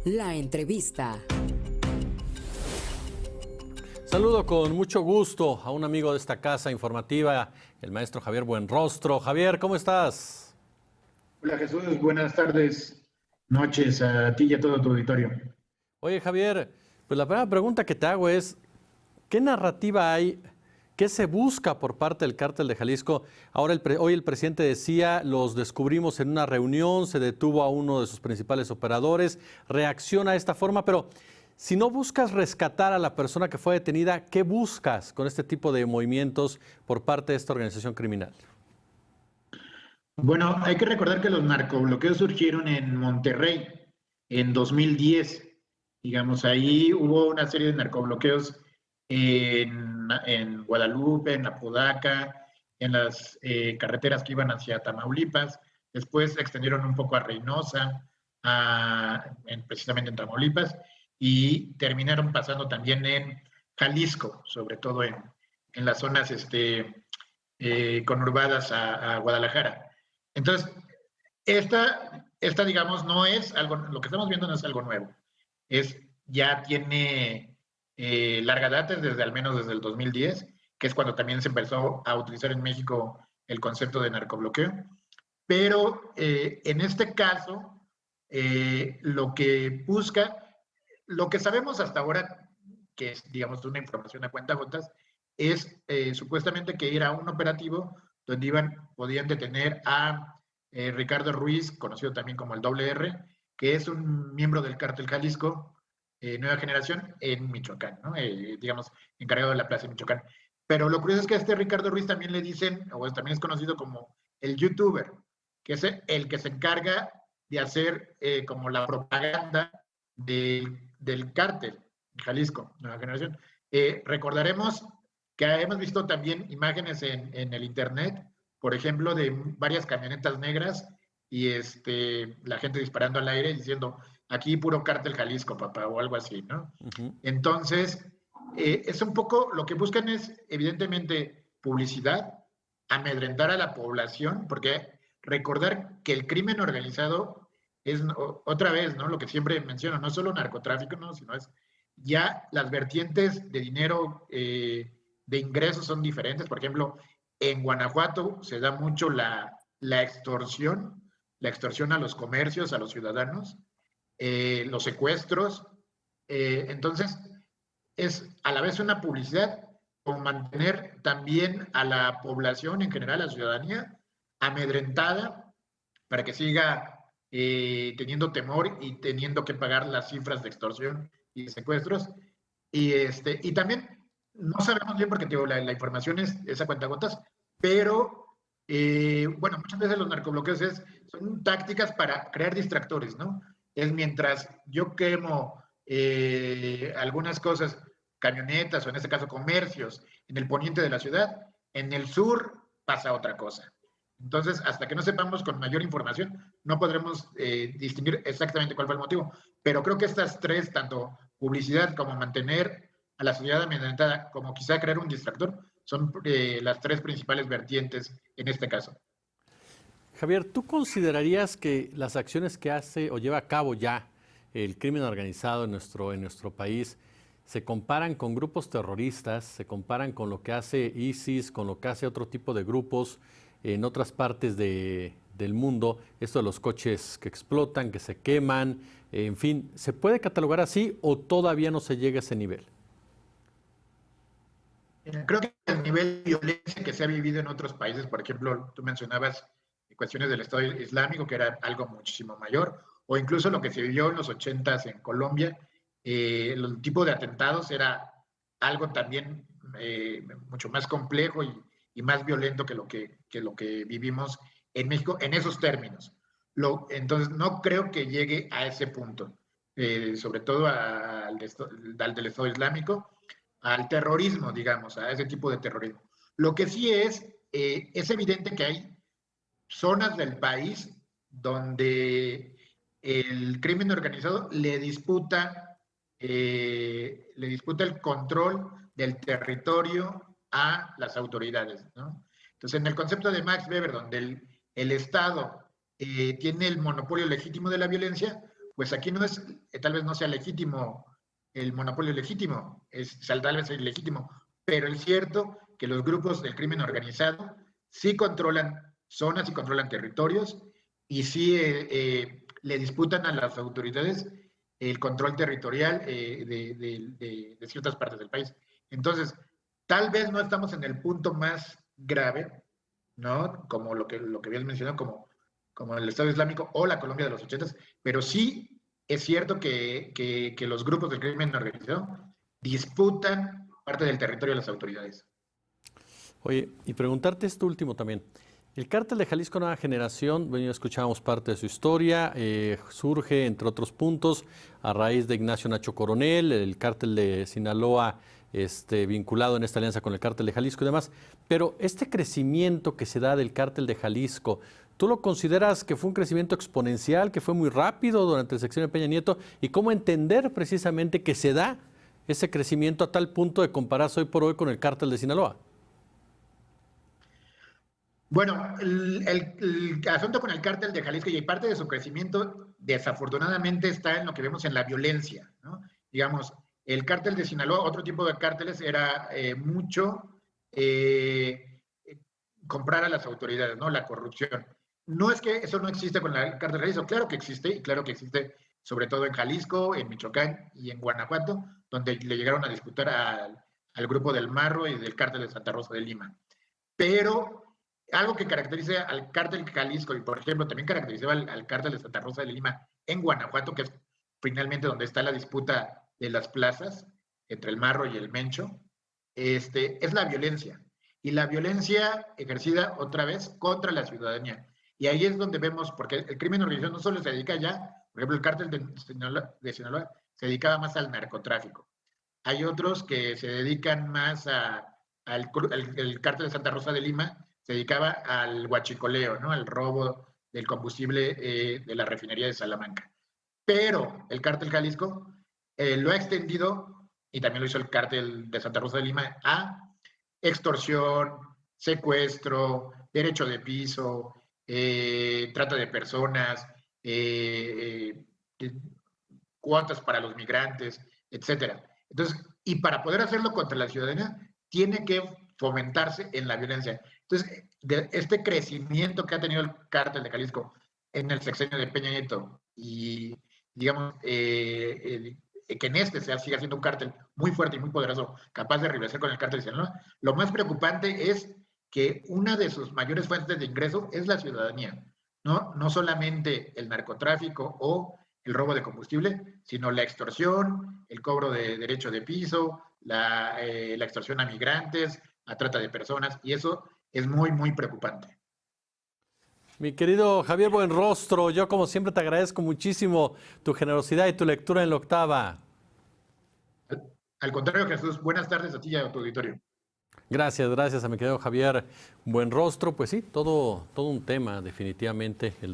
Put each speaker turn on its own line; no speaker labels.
La entrevista.
Saludo con mucho gusto a un amigo de esta casa informativa, el maestro Javier Buenrostro. Javier, ¿cómo estás?
Hola Jesús, buenas tardes, noches a ti y a todo tu auditorio.
Oye, Javier, pues la primera pregunta que te hago es, ¿qué narrativa hay? ¿Qué se busca por parte del Cártel de Jalisco? Ahora hoy el presidente decía, los descubrimos en una reunión, se detuvo a uno de sus principales operadores, reacciona de esta forma, pero si no buscas rescatar a la persona que fue detenida, ¿qué buscas con este tipo de movimientos por parte de esta organización criminal?
Bueno, hay que recordar que los narcobloqueos surgieron en Monterrey en 2010. Digamos, ahí hubo una serie de narcobloqueos en Guadalupe, en Apodaca, en las carreteras que iban hacia Tamaulipas. Después se extendieron un poco a Reynosa, precisamente en Tamaulipas, y terminaron pasando también en Jalisco, sobre todo en las zonas conurbadas a Guadalajara. Entonces, digamos, no es algo, lo que estamos viendo no es algo nuevo. Ya tiene larga data, desde al menos desde el 2010, que es cuando también se empezó a utilizar en México el concepto de narcobloqueo. Pero en este caso, lo que busca, lo que sabemos hasta ahora, que es, digamos, una información a cuentagotas, es supuestamente que era un operativo donde podían detener a Ricardo Ruiz, conocido también como el Doble R, que es un miembro del Cártel Jalisco, Nueva Generación, en Michoacán, ¿no? Digamos, encargado de la plaza de Michoacán. Pero lo curioso es que a este Ricardo Ruiz también le dicen, o también es conocido como el youtuber, que es el que se encarga de hacer como la propaganda del cártel Jalisco, Nueva Generación. Recordaremos que hemos visto también imágenes en el internet, por ejemplo, de varias camionetas negras y la gente disparando al aire diciendo, aquí puro cártel Jalisco, papá, o algo así, ¿no? Entonces, es un poco, lo que buscan es, evidentemente, publicidad, amedrentar a la población, porque recordar que el crimen organizado es, otra vez, ¿no? Lo que siempre menciono, no es solo narcotráfico, ¿no? Sino es ya las vertientes de dinero, de ingresos son diferentes. Por ejemplo, en Guanajuato se da mucho la extorsión a los comercios, a los ciudadanos, los secuestros. Entonces, es a la vez una publicidad como mantener también a la población en general, a la ciudadanía, amedrentada para que siga teniendo temor y teniendo que pagar las cifras de extorsión y de secuestros. Y también no sabemos bien porque digo, la información es a cuentagotas, pero bueno, muchas veces los narcobloqueos son tácticas para crear distractores, ¿no? Es mientras yo quemo algunas cosas, camionetas o en este caso comercios, en el poniente de la ciudad, en el sur pasa otra cosa. Entonces, hasta que no sepamos con mayor información, no podremos distinguir exactamente cuál fue el motivo. Pero creo que estas tres, tanto publicidad como mantener a la sociedad amedrentada, como quizá crear un distractor, son las tres principales vertientes en este caso.
Javier, ¿tú considerarías que las acciones que hace o lleva a cabo ya el crimen organizado en nuestro país se comparan con grupos terroristas, se comparan con lo que hace ISIS, con lo que hace otro tipo de grupos en otras partes del mundo, esto de los coches que explotan, que se queman, en fin, ¿se puede catalogar así o todavía no se llega a ese nivel?
Creo que el nivel de violencia que se ha vivido en otros países, por ejemplo, tú mencionabas cuestiones del Estado Islámico, que era algo muchísimo mayor, o incluso lo que se vivió en los 80s en Colombia, el tipo de atentados era algo también mucho más complejo y más violento que lo que vivimos en México en esos términos. Entonces, no creo que llegue a ese punto, sobre todo al del Estado Islámico, al terrorismo, digamos, a ese tipo de terrorismo. Lo que sí es evidente que hay zonas del país donde el crimen organizado le disputa el control del territorio a las autoridades, ¿no? Entonces, en el concepto de Max Weber, donde el Estado tiene el monopolio legítimo de la violencia, pues aquí no es, tal vez no sea legítimo el monopolio legítimo, o sea, tal vez es ilegítimo, pero es cierto que los grupos del crimen organizado sí controlan zonas y controlan territorios y sí le disputan a las autoridades el control territorial de ciertas partes del país. Entonces, tal vez no estamos en el punto más grave, ¿no? Como lo que habías mencionado, como el Estado Islámico o la Colombia de los 80, pero sí es cierto que los grupos del crimen organizado disputan parte del territorio de las autoridades.
Oye, y preguntarte esto último también. El cártel de Jalisco Nueva Generación, bueno, ya escuchábamos parte de su historia, surge, entre otros puntos, a raíz de Ignacio Nacho Coronel, el cártel de Sinaloa, vinculado en esta alianza con el cártel de Jalisco y demás. Pero este crecimiento que se da del cártel de Jalisco, ¿tú lo consideras que fue un crecimiento exponencial, que fue muy rápido durante el sexenio de Peña Nieto? ¿Y cómo entender precisamente que se da ese crecimiento a tal punto de compararse hoy por hoy con el cártel de Sinaloa?
Bueno, el asunto con el cártel de Jalisco y parte de su crecimiento, desafortunadamente, está en lo que vemos en la violencia, ¿no? Digamos, el cártel de Sinaloa, otro tipo de cárteles, era mucho eh, comprar a las autoridades, ¿no? La corrupción. No es que eso no existe con el cártel de Jalisco, claro que existe, y claro que existe sobre todo en Jalisco, en Michoacán y en Guanajuato, donde le llegaron a disputar al grupo del Marro y del cártel de Santa Rosa de Lima. Pero algo que caracteriza al cártel Jalisco y, por ejemplo, también caracterizaba al cártel de Santa Rosa de Lima en Guanajuato, que es finalmente donde está la disputa de las plazas entre el Marro y el Mencho, es la violencia. Y la violencia ejercida otra vez contra la ciudadanía. Y ahí es donde vemos, porque el crimen organizado no solo se dedica ya, por ejemplo, el cártel de Sinaloa se dedicaba más al narcotráfico. Hay otros que se dedican más el cártel de Santa Rosa de Lima se dedicaba al huachicoleo, ¿no? Al robo del combustible de la refinería de Salamanca. Pero el cártel Jalisco lo ha extendido, y también lo hizo el cártel de Santa Rosa de Lima, a extorsión, secuestro, derecho de piso, trata de personas, cuotas para los migrantes, etcétera. Entonces, y para poder hacerlo contra la ciudadanía, tiene que fomentarse en la violencia. Entonces, de este crecimiento que ha tenido el cártel de Jalisco en el sexenio de Peña Nieto y, digamos, que en siga siendo un cártel muy fuerte y muy poderoso, capaz de rivalizar con el cártel de Sinaloa, lo más preocupante es que una de sus mayores fuentes de ingreso es la ciudadanía, ¿no? No solamente el narcotráfico o el robo de combustible, sino la extorsión, el cobro de derecho de piso, la extorsión a migrantes, a trata de personas, y eso es muy, muy preocupante.
Mi querido Javier Buenrostro, yo como siempre te agradezco muchísimo tu generosidad y tu lectura en la octava.
Al contrario, Jesús, buenas tardes a ti y a tu auditorio.
Gracias, gracias a mi querido Javier Buenrostro. Pues sí, todo un tema definitivamente el del